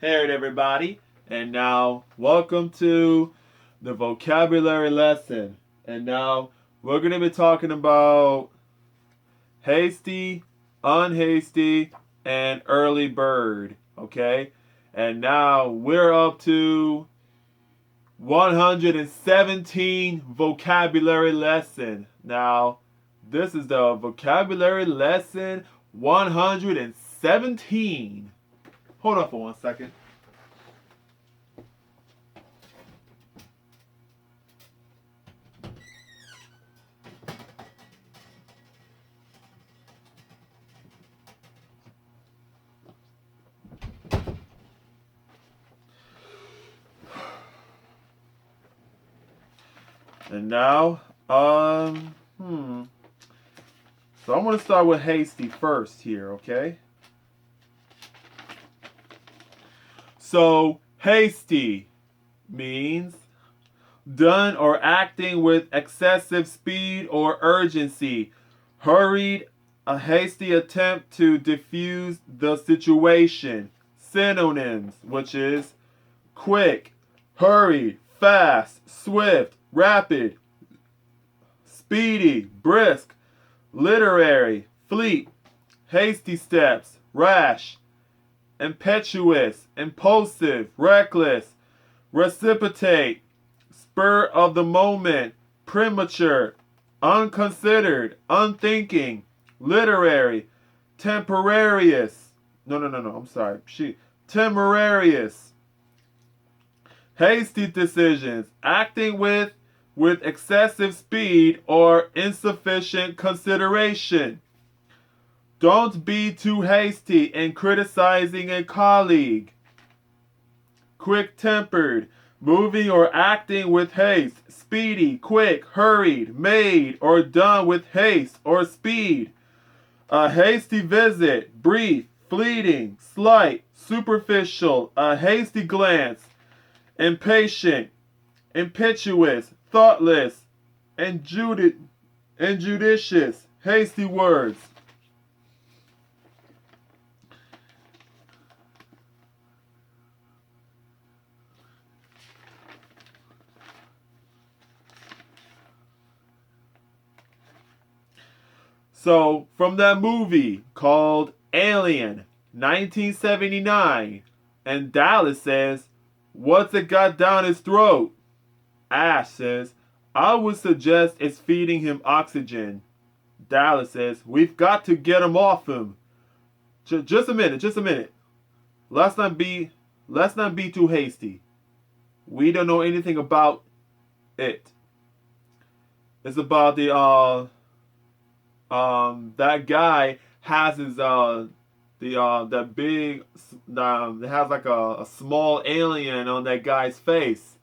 Hey everybody, and now welcome to the vocabulary lesson. And now we're going to be talking about hasty, unhasty, and early bird. Okay? And now we're up to 117 vocabulary lesson. Now, this is the vocabulary lesson 117. Hold on for 1 second. And now, so I'm going to start with hasty first here, okay? So, hasty means done or acting with excessive speed or urgency. Hurried, a hasty attempt to diffuse the situation. Synonyms, which is quick, hurried, fast, swift, rapid, speedy, brisk, literary, fleet, hasty steps, rash, impetuous, impulsive, reckless, precipitate, spur of the moment, premature, unconsidered, unthinking, literary, temporarious. No, I'm sorry. Temerarious. Hasty decisions, acting with excessive speed or insufficient consideration. Don't be too hasty in criticizing a colleague. Quick-tempered, moving or acting with haste, speedy, quick, hurried, made, or done with haste or speed. A hasty visit, brief, fleeting, slight, superficial, a hasty glance, impatient, impetuous, thoughtless, injudicious, hasty words. So, from that movie called Alien, 1979, and Dallas says, "What's it got down his throat?" Ash says, "I would suggest it's feeding him oxygen." Dallas says, "We've got to get him off him." Just a minute, just a minute. Let's not be too hasty. We don't know anything about it. It's about the that guy has his that big has like a small alien on that guy's face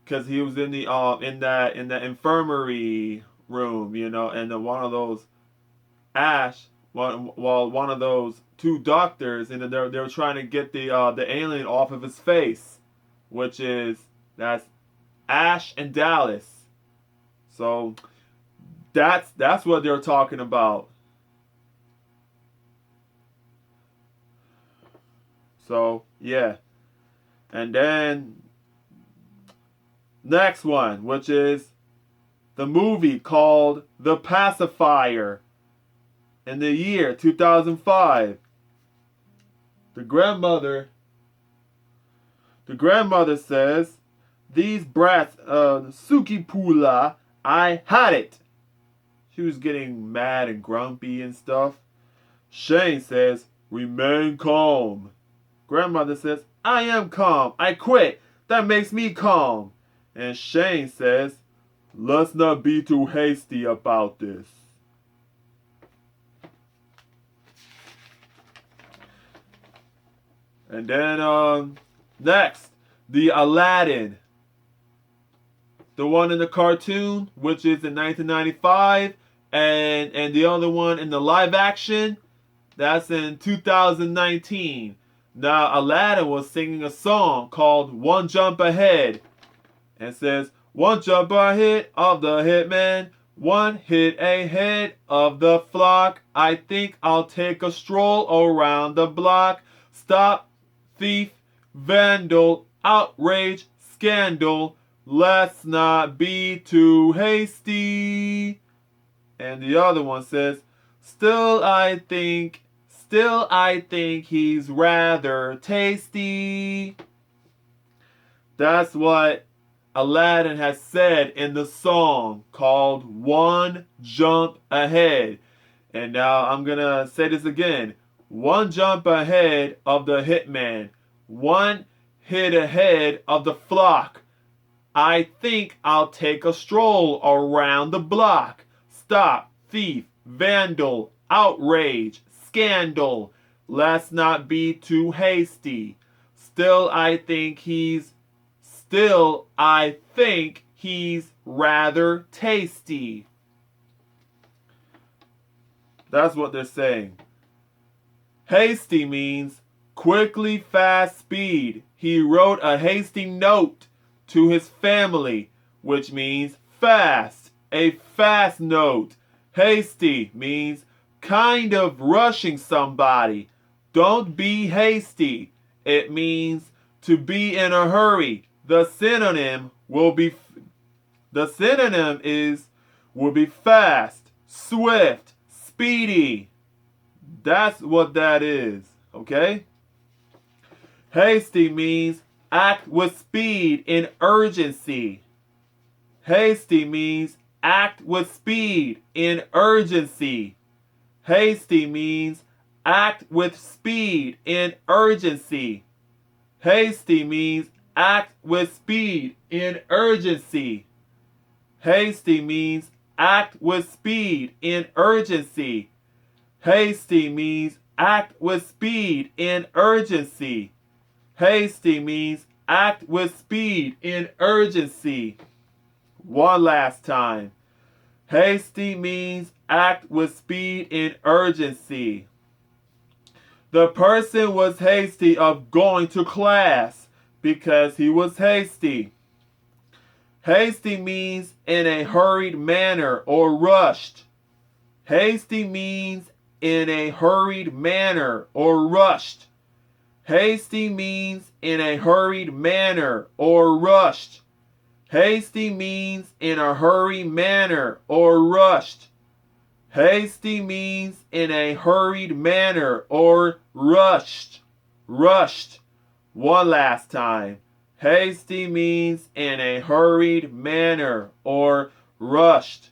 because he was in the in that infirmary room, and then one of those Ash one of those two doctors, and they're trying to get the alien off of his face, which is that's Ash and Dallas. So that's what they're talking about. So yeah, and then next one, which is the movie called The Pacifier in the year 2005. The grandmother the grandmother says, "These brats, Suki Pula, I had it." She was getting mad and grumpy and stuff. Shane says, "Remain calm." Grandmother says, "I am calm. I quit. That makes me calm." And Shane says, "Let's not be too hasty about this." And then next, the Aladdin, the one in the cartoon, which is in 1995, and the other one in the live action, that's in 2019. Now Aladdin was singing a song called "One Jump Ahead," and says, "One jump ahead of the hitman, one hit ahead of the flock. I think I'll take a stroll around the block. Stop, thief, vandal, outrage, scandal. Let's not be too hasty. And the other one says, still I think he's rather tasty. That's what Aladdin has said in the song called One Jump Ahead. And now I'm gonna say this again. One jump ahead of the hitman. One hit ahead of the flock. I think I'll take a stroll around the block. Stop, thief, vandal, outrage, scandal. Let's not be too hasty. Still I think he's rather tasty. That's what they're saying. Hasty means quickly, fast speed. He wrote a hasty note to his family, which means fast, a fast note. Hasty means kind of rushing somebody. Don't be hasty. It means to be in a hurry. The synonym will be fast, swift, speedy. That's what that is, okay? Hasty means act with speed in urgency. Hasty means act with speed in urgency. Hasty means act with speed in urgency. Hasty means act with speed in urgency. Hasty means act with speed in urgency. Hasty means act with speed in urgency. Hasty means act with speed in urgency. One last time. Hasty means act with speed in urgency. The person was hasty of going to class because he was hasty. Hasty means in a hurried manner or rushed. Hasty means in a hurried manner or rushed. Hasty means in a hurried manner or rushed. Hasty means in a hurried manner or rushed. Hasty means in a hurried manner or rushed. Rushed. One last time. Hasty means in a hurried manner or rushed.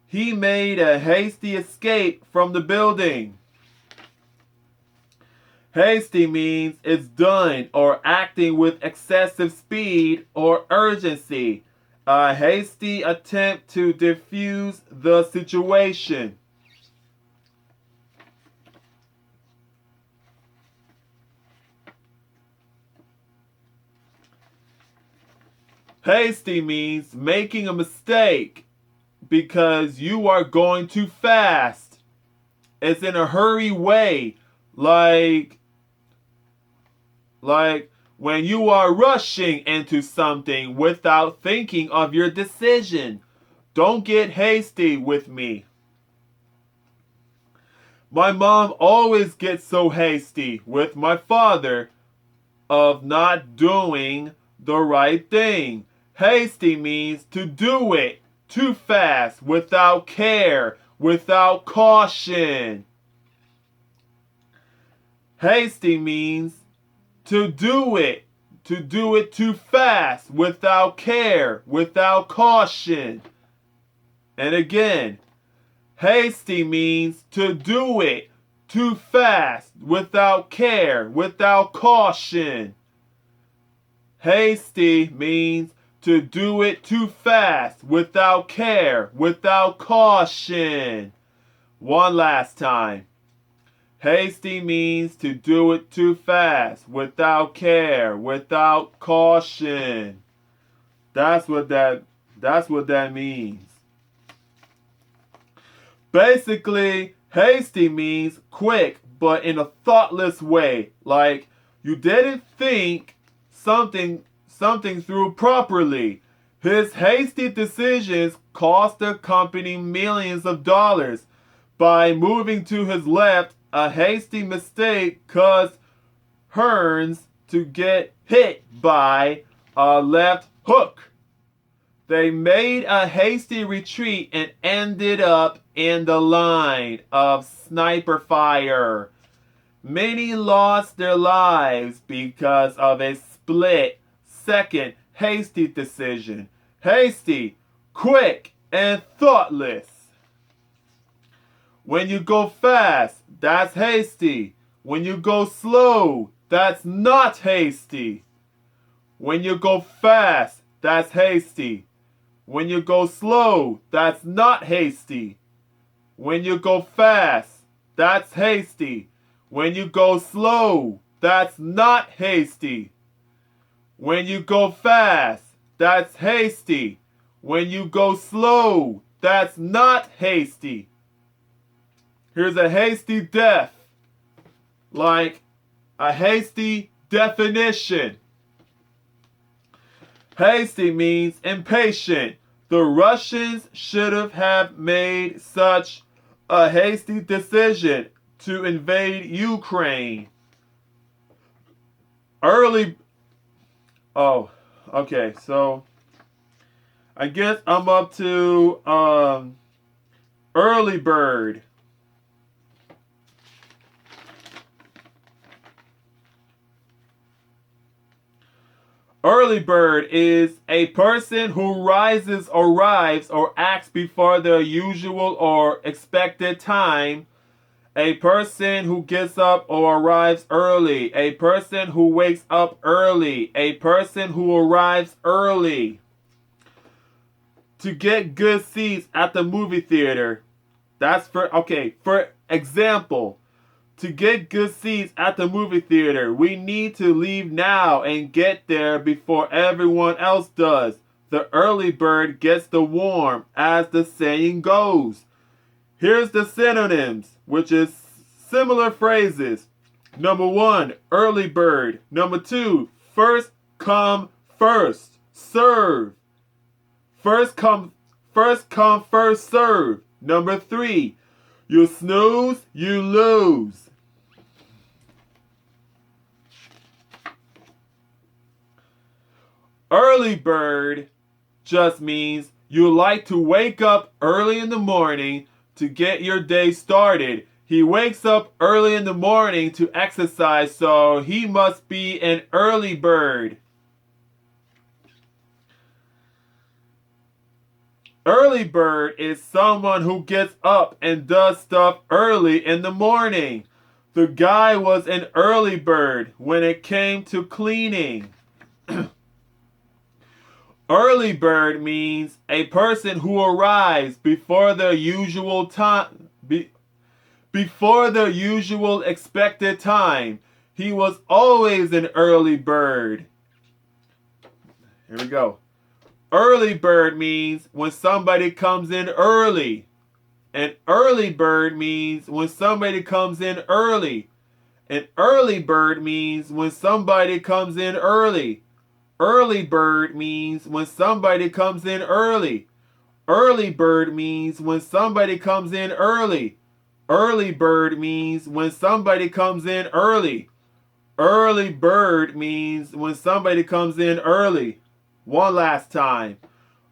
He made a hasty escape from the building. Hasty means it's done or acting with excessive speed or urgency. A hasty attempt to defuse the situation. Hasty means making a mistake because you are going too fast. It's in a hurry way, like when you are rushing into something without thinking of your decision. Don't get hasty with me. My mom always gets so hasty with my father of not doing the right thing. Hasty means to do it too fast, without care, without caution. Hasty means to do it too fast, without care, without caution. And again, hasty means to do it too fast, without care, without caution. Hasty means to do it too fast, without care, without caution. One last time. Hasty means to do it too fast, without care, without caution. That's what that means. Basically, hasty means quick, but in a thoughtless way. Like you didn't think something through properly. His hasty decisions cost the company millions of dollars. By moving to his left, a hasty mistake caused Hearns to get hit by a left hook. They made a hasty retreat and ended up in the line of sniper fire. Many lost their lives because of a split-second hasty decision. Hasty, quick, and thoughtless. When you go fast, that's hasty. When you go slow, that's not hasty. When you go fast, that's hasty. When you go slow, that's not hasty. When you go fast, that's hasty. When you go slow, that's not hasty. When you go fast, that's hasty. When you go slow, that's not hasty. Here's a hasty death, like a hasty definition. Hasty means impatient. The Russians should have made such a hasty decision to invade Ukraine. Okay, so I guess I'm up to early bird. Early bird is a person who rises or arrives or acts before their usual or expected time. A person who gets up or arrives early. A person who wakes up early. A person who arrives early. To get good seats at the movie theater. That's for example. To get good seats at the movie theater, we need to leave now and get there before everyone else does. The early bird gets the worm, as the saying goes. Here's the synonyms, which is similar phrases. Number 1, early bird. Number 2, first come, first serve. First come, first serve. Number 3, you snooze, you lose. Early bird just means you like to wake up early in the morning to get your day started. He wakes up early in the morning to exercise, so he must be an early bird. Early bird is someone who gets up and does stuff early in the morning. The guy was an early bird when it came to cleaning. Early bird means a person who arrives before their usual time, before their usual expected time. He was always an early bird. Here we go. Early bird means when somebody comes in early. An early bird means when somebody comes in early. An early bird means when somebody comes in early. Early bird means when somebody comes in early. Early bird means when somebody comes in early. Early bird means when somebody comes in early. Early bird means when somebody comes in early. One last time.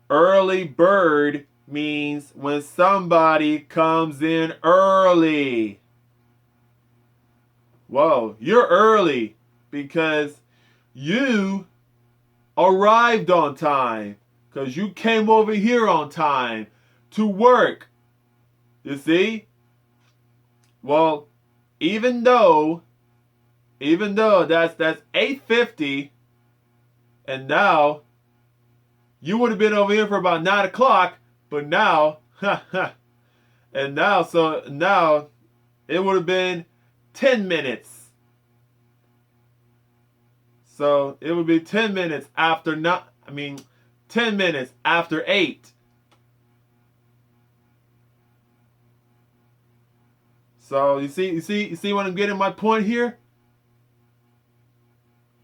Early bird means when somebody comes in early. Whoa, you're early because you arrived on time, because you came over here on time to work. You see? Well, even though that's 8:50, and now you would have been over here for about 9 o'clock, but now, and now it would have been 10 minutes. So it would be 10 minutes after 10 minutes after 8. So you see what I'm getting my point here?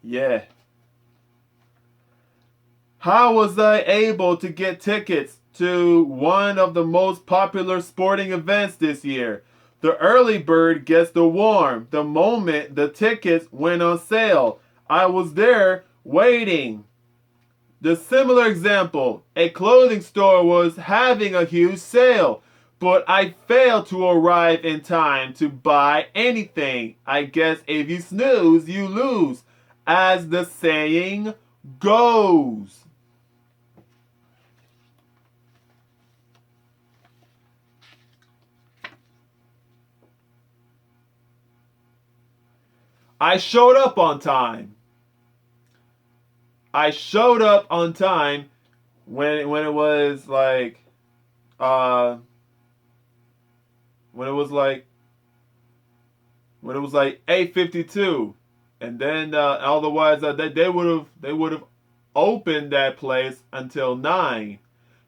Yeah. How was I able to get tickets to one of the most popular sporting events this year? The early bird gets the worm the moment the tickets went on sale. I was there waiting. The similar example, a clothing store was having a huge sale, but I failed to arrive in time to buy anything. I guess if you snooze, you lose, as the saying goes. I showed up on time. I showed up on time when it was like when it was like 8:52, and then otherwise they would have opened that place until 9,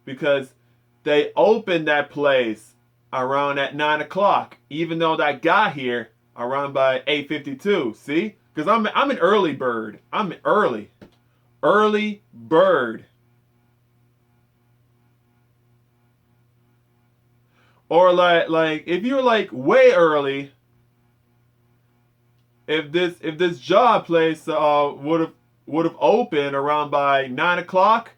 because they opened that place around at 9 o'clock, even though I got here around by 8:52. See, because I'm an early bird. I'm early bird. Or like if you're like way early, if this job place would have opened around by 9 o'clock,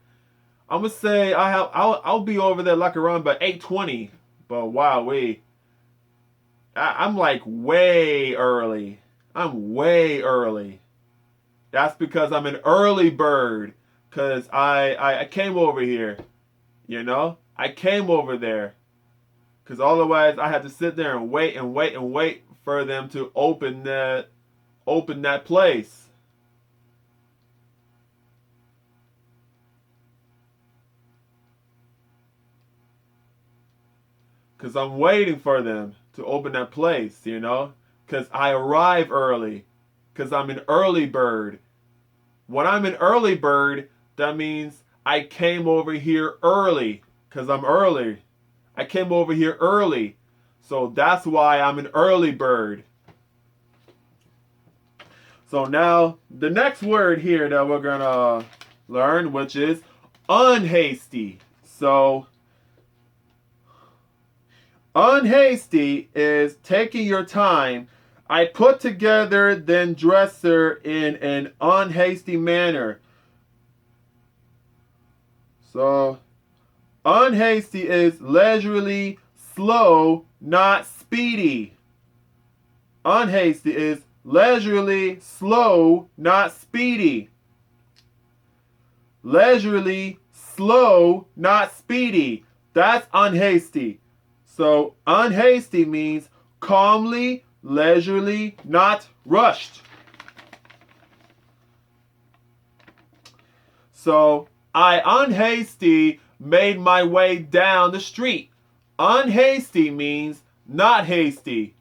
I'm gonna say I'll be over there like around by 8:20. But wow, I'm like way early. I'm way early. That's because I'm an early bird. Cause I came over here, I came over there. Because otherwise I had to sit there and wait and wait and wait for them to open that place. Because I'm waiting for them to open that place, Because I arrive early. Because I'm an early bird. When I'm an early bird, that means I came over here early. Because I'm early. I came over here early. So that's why I'm an early bird. So now, the next word here that we're going to learn, which is unhasty. So, unhasty is taking your time. I put together then dresser in an unhasty manner. So, unhasty is leisurely, slow, not speedy. Unhasty is leisurely, slow, not speedy. Leisurely, slow, not speedy. That's unhasty. So unhasty means calmly, leisurely, not rushed. So I unhasty made my way down the street. Unhasty means not hasty.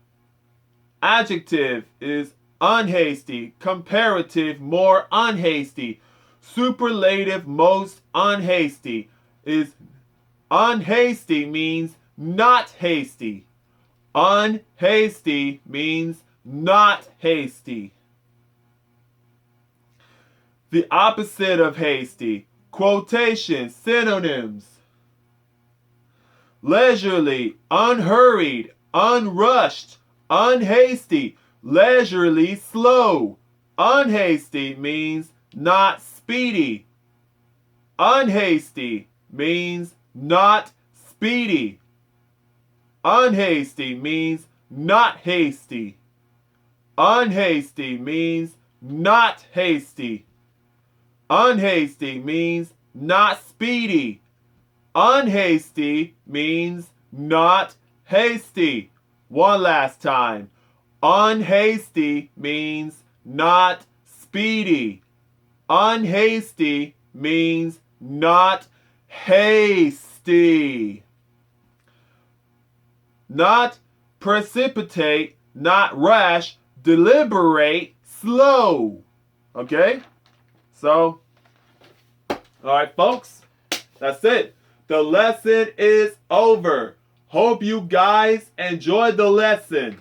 Adjective is unhasty. Comparative, more unhasty. Superlative, most unhasty. Is unhasty means not hasty. Unhasty means not hasty. The opposite of hasty. Quotation, synonyms. Leisurely, unhurried, unrushed, unhasty, leisurely, slow. Unhasty means not speedy. Unhasty means not speedy. Unhasty means not hasty. Unhasty means not hasty. Unhasty means not speedy. Unhasty means not hasty. One last time. Unhasty means not speedy. Unhasty means not hasty. Not precipitate, not rash, deliberate, slow. Okay? So, alright folks, that's it. The lesson is over. Hope you guys enjoyed the lesson.